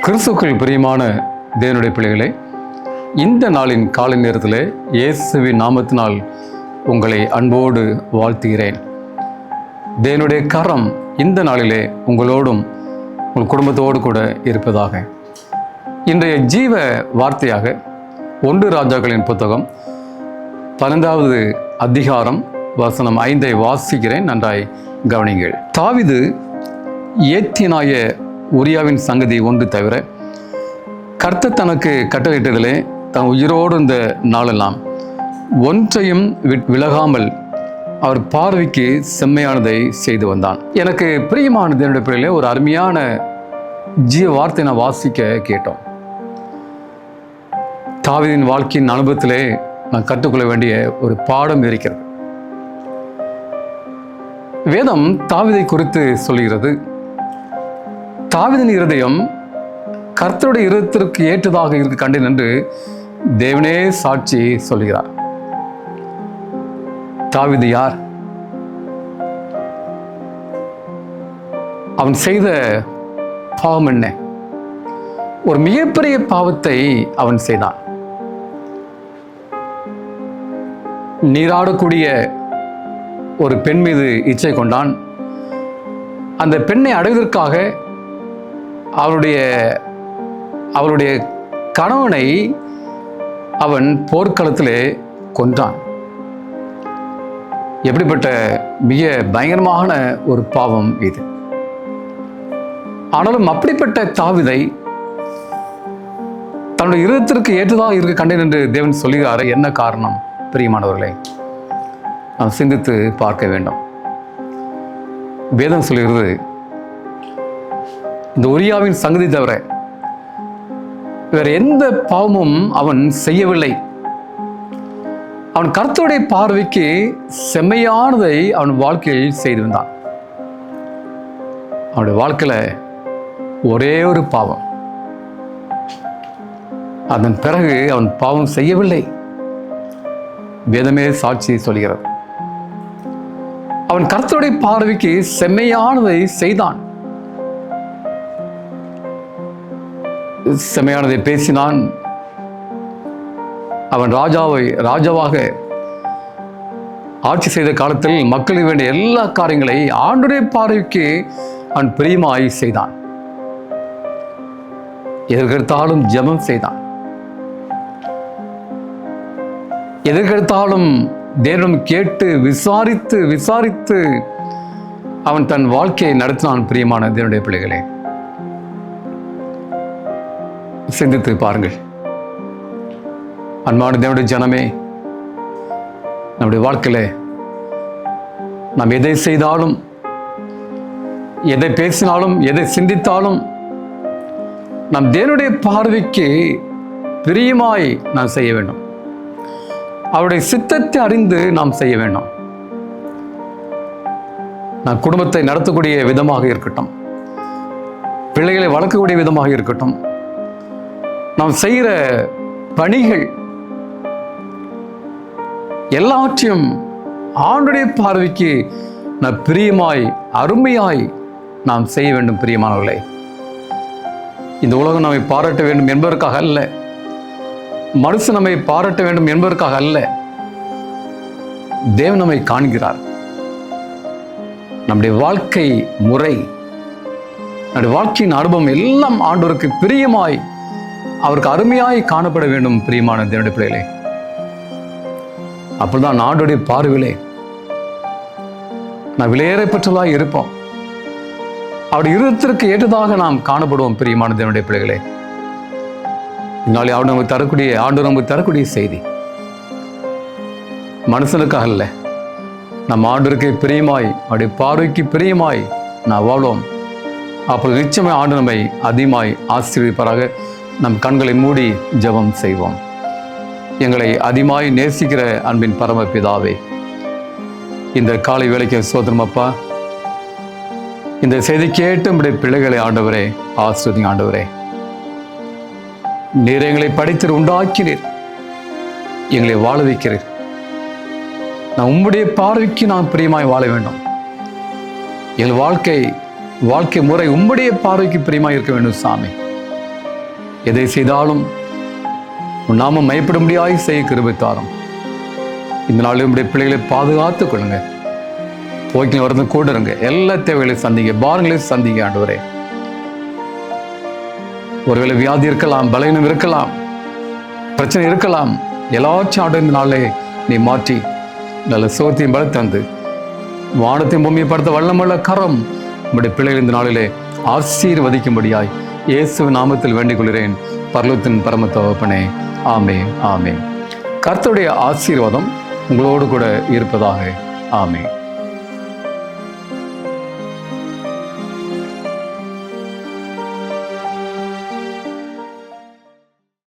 கிறிஸ்துவுக்குள் பிரியமான தேவனுடைய பிள்ளைகளே, இந்த நாளின் காலை நேரத்தில் இயேசுவின் நாமத்தினால் உங்களை அன்போடு வாழ்த்துகிறேன். தேவனுடைய கரம் இந்த நாளிலே உங்களோடும் உங்கள் குடும்பத்தோடு கூட இருப்பதாக. இன்றைய ஜீவ வார்த்தையாக 1 ராஜாக்களின் புத்தகம் 12வது அதிகாரம் வசனம் 5 வாசிக்கிறேன், நன்றாய் கவனிங்கள். தாவீது ஏத்தியனாய உரியாவின் சங்கதி ஒன்று தவிர கர்த்தர் தனக்கு கட்டளையிட்டதிலே தன் உயிரோடு இருந்த நாளெல்லாம் ஒன்றையும் விலகாமல் அவர் பார்வைக்கு செம்மையானதை செய்து வந்தான். எனக்கு பிரியமான தேவனுடைய பிள்ளைகளே, ஒரு அருமையான ஜீவ வார்த்தை நான் வாசிக்க கேட்டோம். தாவீதின் வாழ்க்கையின் அனுபவத்திலே நான் கற்றுக்கொள்ள வேண்டிய ஒரு பாடம் இருக்கிறது. வேதம் தாவீதை குறித்து சொல்கிறது, தாவீதின் இருதயம் கர்த்தருடைய இருதயத்திற்கு ஏற்றதாக இருக்க கண்டேன் என்று தேவனே சாட்சி சொல்கிறார். தாவீது யார்? அவன் செய்த பாவம் என்ன? ஒரு மிகப்பெரிய பாவத்தை அவன் செய்தான். நீராடக்கூடிய ஒரு பெண் மீது இச்சை கொண்டான். அந்த பெண்ணை அடைவதற்காக அவளுடைய கணவனை அவன் போர்க்களத்திலே கொன்றான். எப்படிப்பட்ட மிக பயங்கரமான ஒரு பாவம் இது! ஆனாலும் அப்படிப்பட்ட தாவீதை தன்னுடைய இருதயத்திற்கு ஏற்றதாக இருக்க கண்டேன் என்று தேவன் சொல்கிறார். என்ன காரணம் பிரியமானவர்களே? நாம் சிந்தித்து பார்க்க வேண்டும். வேதம் சொல்கிறது, இந்த உரியாவின் சங்கதி தவிர வேற எந்த பாவமும் அவன் செய்யவில்லை. அவன் கர்த்தருடைய பார்வைக்கு செம்மையானதை அவன் வாழ்க்கையில் செய்து வந்தான். அவனுடைய வாழ்க்கையில ஒரே ஒரு பாவம், அதன் பிறகு அவன் பாவம் செய்யவில்லை. வேதமே சாட்சி சொல்கிறது. அவன் கர்த்தருடைய பார்வைக்கு செம்மையானதை செய்தான். செம்மையானதை பேசினான். அவன் ராஜாவாக ஆட்சி செய்த காலத்தில் மக்களுக்கு வேண்டிய எல்லா காரியங்களை ஆண்டவருடைய பார்வைக்கு அவன் பிரியமாய் செய்தான். எதற்கெடுத்தாலும் ஜெபம் செய்தான். எதற்கெடுத்தாலும் தேவனிடம் கேட்டு விசாரித்து அவன் தன் வாழ்க்கையை நடத்தினான். பிரியமான தேவனுடைய பிள்ளைகளே, சிந்தித்து பாருங்கள். அன்பான தேவனுடைய ஜனமே, நம்முடைய வாழ்க்கையில நாம் எதை செய்தாலும், எதை பேசினாலும், எதை சிந்தித்தாலும் நாம் தேவனுடைய பார்வைக்கு பிரியமாய் நாம் செய்ய வேண்டும். அவருடைய சித்தத்தை அறிந்து நாம் செய்ய வேண்டும். நாம் குடும்பத்தை நடத்தக்கூடிய விதமாக இருக்கட்டும், பிள்ளைகளை வளர்க்கக்கூடிய விதமாக இருக்கட்டும், நாம் செய்கிற பணிகள் எல்லாவற்றையும் ஆண்டவருடைய பார்வைக்கு நாம் பிரியமாய் அருமையாய் நாம் செய்ய வேண்டும். பிரியமானவர்களே, இந்த உலகம் நம்மை பாராட்ட வேண்டும் என்பதற்காக அல்ல, மனுஷன் நம்மை பாராட்ட வேண்டும் என்பதற்காக அல்ல. தேவன் நம்மை காண்கிறார். நம்முடைய வாழ்க்கை முறை, நம்முடைய வாழ்க்கையின் அனுபவம் எல்லாம் ஆண்டவருக்கு பிரியமாய், அவருக்கு அருமையாய் காணப்பட வேண்டும். பிரியமான தேவனுடைய பிள்ளைகளே, அப்பதான் ஆண்டவருடைய பார்வையிலே நாம் விலையேறப்பட்டவர்களாய் இருப்போம். அவருடைய இருதயத்திற்கு ஏற்றதாக நாம் காணப்படுவோம். பிரியமான தேவனுடைய பிள்ளைகளே, இதனாலே ஆண்டவர் நமக்கு தரக்கூடிய செய்தி மனுஷனுக்காக அல்ல, நம் ஆண்டவருக்கு பிரியமாய், அவருடைய பார்வைக்கு பிரியமாய் நாம் வாழ்வோம். அப்பொழுது நிச்சயமாய் ஆண்டவர் நம்மை அதிகமாய் ஆசீர்வதிப்பாராக. நம் கண்களை மூடி ஜெபம் செய்வோம். எங்களை அதிகமாய் நேசிக்கிற அன்பின் பரமபிதாவே, இந்த காலை வேளைக்கு ஸ்தோத்திரம் அப்பா. இந்த செய்தி கேட்டு நம்முடைய பிள்ளைகளை ஆண்டவரே ஆசீர்வதிங்க. ஆண்டவரே, நீர் எங்களை படித்து உண்டாக்கினீர், எங்களை வாழ வைக்கிறீர். நான் உம்முடைய பார்வைக்கு நான் பிரியமாய் வாழ வேண்டும். எங்கள் வாழ்க்கை முறை உம்முடைய பார்வைக்கு பிரியமாக இருக்க வேண்டும் சாமி. எதை செய்தாலும் உன் நாமம் மையப்படும்படியாய் செய்ய கிருபை தாரும். இந்த நாளில் உடைய பிள்ளைகளை பாதுகாத்துக் கொள்ளுங்க. போக்கில் வரது கூட இருங்க. எல்லா தேவைகளையும் சந்திங்க, பாரங்களையும் சந்திங்க ஆண்டவரே. ஒருவேளை வியாதி இருக்கலாம், பலவீனம் இருக்கலாம், பிரச்சனை இருக்கலாம். எல்லாச்சும் ஆண்டு இந்த நாளே நீ மாற்றி நல்ல சோத்தையும் பல தந்து வானத்தையும் பூமியை படுத்த வல்லமுள்ள கரம் உங்களுடைய பிள்ளைகள் இந்த நாளிலே ஆசீர்வதிக்கும்படியாய் இயேசு நாமத்தில் வேண்டிக் கொள்கிறேன் பரலோகத்தின் பரம தகப்பனே. ஆமென், ஆமென். கர்த்தருடைய ஆசீர்வாதம் உங்களோடு கூட இருப்பதாக. ஆமென்.